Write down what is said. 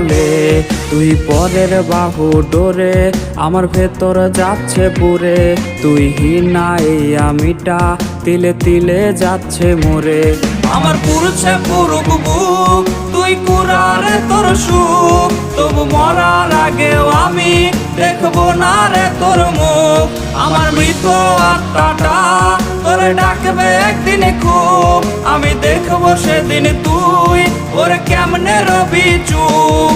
বলে তুই পরের বাহু ডোরে আমার ভেতর যাচ্ছে পুরে তুই হিনা এই আমিটা তিলে তিলে যাচ্ছে মোরে আমার পুরুষে পুরুক বুক তুই কুরারে তোর সুখ তবু মরার আগেও আমি দেখবো না রে তোর মুখ আমার মৃত আত্মাটা তোরে ডাকবে একদিন খুব আমি দেখবো সেদিন তুই ওরে কেমনে রবি চুপ